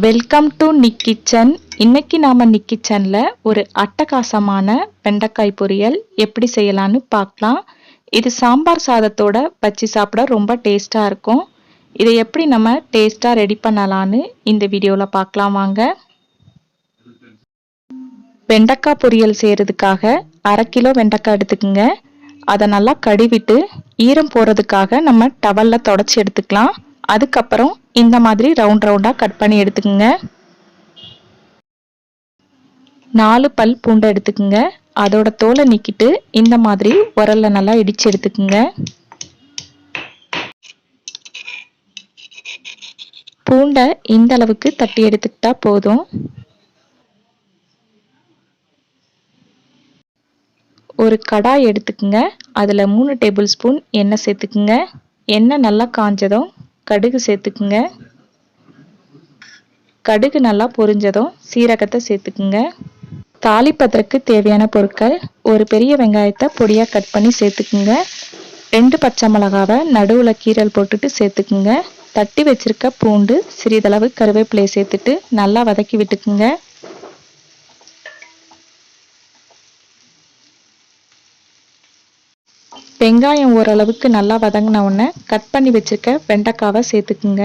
Welcome to Nick kitchen. இன்னைக்கு நாம நிக் கிச்சன்ல ஒரு அட்டகாசமான வெண்டைக்காய் பொரியல் எப்படி செய்யலான்னு பார்க்கலாம். இது சாம்பார் சாதத்தோட வச்சு சாப்பிட ரொம்ப டேஸ்டா இருக்கும். இதை எப்படி நம்ம டேஸ்டா ரெடி பண்ணலான்னு இந்த வீடியோல பார்க்கலாம் வாங்க. வெண்டைக்காய் பொரியல் செய்யறதுக்காக 1/2 கிலோ வெண்டைக்காய் எடுத்துக்கோங்க. அதை நல்லா கழுவிட்டு ஈரம் போறதுக்காக நம்ம டவல்ல தொடச்சி எடுத்துக்கலாம். அதுக்கப்புறம் இந்த மாதிரி ரவுண்ட் ரவுண்டா கட் பண்ணி எடுத்துக்கோங்க. 4 பல் பூண்டை எடுத்துக்கோங்க. அதோட தோலை நீக்கிட்டு இந்த மாதிரி உரல்ல நல்லா இடிச்சு எடுத்துக்கோங்க. பூண்டை இந்த அளவுக்கு தட்டி எடுத்துக்கிட்டா போதும். ஒரு கடாய் எடுத்துக்கோங்க. அதில் 3 டேபிள் ஸ்பூன் எண்ணெய் சேர்த்துக்குங்க. எண்ணெய் நல்லா காஞ்சதும் கடுகு சேர்த்துக்குங்க. கடுகு நல்லா பொரிஞ்சதும் சீரகத்தை சேர்த்துக்குங்க. தாளிப்பதற்கு தேவையான பொருட்கள்: ஒரு பெரிய வெங்காயத்தை பொடியா கட் பண்ணி சேர்த்துக்குங்க. 2 பச்சை மிளகாவை நடுவுல கீரல் போட்டுட்டு சேர்த்துக்குங்க. தட்டி வச்சிருக்க பூண்டு, சிறிதளவு கருவேப்பிலை சேர்த்துட்டு நல்லா வதக்கி விட்டுக்குங்க. வெங்காயம் ஓரளவுக்கு நல்லா வதங்கின உடனே கட் பண்ணி வச்சிருக்க வெண்டைக்காவை சேர்த்துக்குங்க.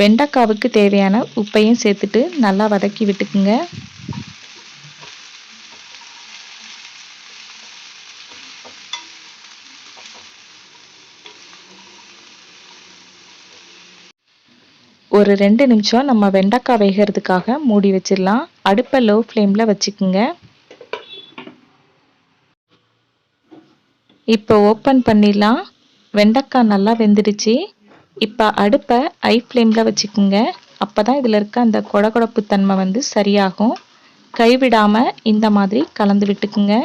வெண்டைக்காவுக்கு தேவையான உப்பையும் சேர்த்துட்டு நல்லா வதக்கி விட்டுக்குங்க. ஒரு 2 நிமிஷம் நம்ம வெண்டைக்காய் வேகிறதுக்காக மூடி வச்சிடலாம். அடுப்பை லோ ஃப்ளேமில் வச்சுக்குங்க. இப்போ ஓப்பன் பண்ணிடலாம். வெண்டைக்காய் நல்லா வெந்துடுச்சு. இப்போ அடுப்பை ஹை ஃப்ளேமில் வச்சுக்குங்க. அப்போ தான் இதில் இருக்க அந்த கொடகொடப்பு தன்மை சரியாகும். கைவிடாமல் இந்த மாதிரி கலந்து விட்டுக்குங்க.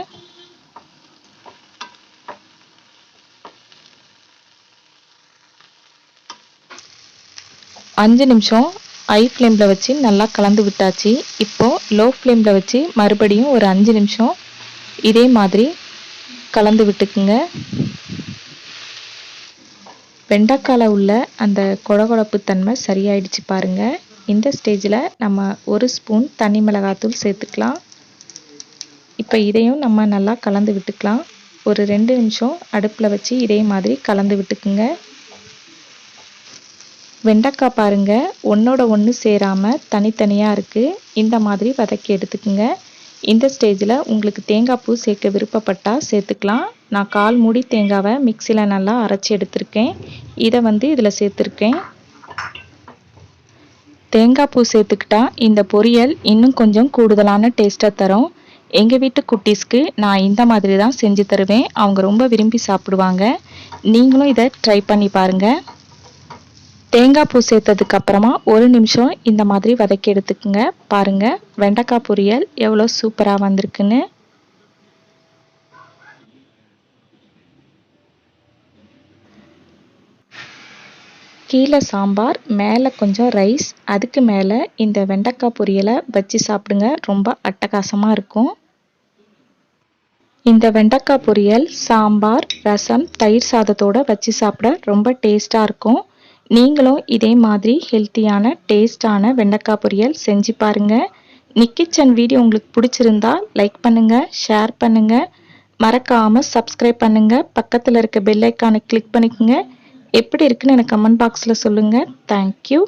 அஞ்சு நிமிஷம் ஹை ஃப்ளேமில் வச்சு நல்லா கலந்து விட்டாச்சு. இப்போது லோ ஃப்ளேமில் வச்சு மறுபடியும் ஒரு 5 நிமிஷம் இதே மாதிரி கலந்து விட்டுக்குங்க. வெண்டைக்காயில் உள்ள அந்த கொடகொடப்பு தன்மை சரியாயிடுச்சு பாருங்கள். இந்த ஸ்டேஜில் நம்ம 1 ஸ்பூன் தனி மிளகாத்தூள் சேர்த்துக்கலாம். இப்போ இதையும் நம்ம நல்லா கலந்து விட்டுக்கலாம். ஒரு 2 நிமிஷம் அடுப்பில் வச்சு இதே மாதிரி கலந்து விட்டுக்குங்க. வெண்டைக்காய் பாருங்க ஒன்றோட ஒன்று சேராமல் தனித்தனியாக இருக்குது. இந்த மாதிரி வதக்கி எடுத்துக்குங்க. இந்த ஸ்டேஜில் உங்களுக்கு தேங்காய் பூ சேர்க்க விருப்பப்பட்டால் சேர்த்துக்கலாம். நான் 1/4 மூடி தேங்காவை மிக்சியில் நல்லா அரைச்சி எடுத்திருக்கேன். இதை இதில் சேர்த்துருக்கேன். தேங்காய் பூ சேர்த்துக்கிட்டா இந்த பொரியல் இன்னும் கொஞ்சம் கூடுதலான டேஸ்ட்டை தரும். எங்கள் வீட்டு குட்டீஸ்க்கு நான் இந்த மாதிரி தான் செஞ்சு தருவேன். அவங்க ரொம்ப விரும்பி சாப்பிடுவாங்க. நீங்களும் இதை ட்ரை பண்ணி பாருங்கள். தேங்காய் பூ சேர்த்ததுக்கு அப்புறமா 1 நிமிஷம் இந்த மாதிரி வதக்கி எடுத்துக்குங்க. பாருங்க வெண்டைக்காய் பொரியல் எவ்வளோ சூப்பராக வந்திருக்குன்னு. கீழே சாம்பார், மேலே கொஞ்சம் ரைஸ், அதுக்கு மேலே இந்த வெண்டைக்காய் பொரியலை வச்சு சாப்பிடுங்க. ரொம்ப அட்டகாசமாக இருக்கும். இந்த வெண்டைக்காய் பொரியல் சாம்பார், ரசம், தயிர் சாதத்தோடு வச்சு சாப்பிட ரொம்ப டேஸ்ட்டாக இருக்கும். நீங்களும் இதே மாதிரி ஹெல்த்தியான டேஸ்டான வெண்டைக்காய் பொரியல் செஞ்சு பாருங்கள். நிக் கிச்சன் வீடியோ உங்களுக்கு பிடிச்சிருந்தா லைக் பண்ணுங்கள், ஷேர் பண்ணுங்கள், மறக்காமல் சப்ஸ்கிரைப் பண்ணுங்கள். பக்கத்தில் இருக்க பெல் ஐக்கானை கிளிக் பண்ணிக்கோங்க. எப்படி இருக்குன்னு எனக்கு கமெண்ட் பாக்ஸில் சொல்லுங்கள். தேங்க்யூ.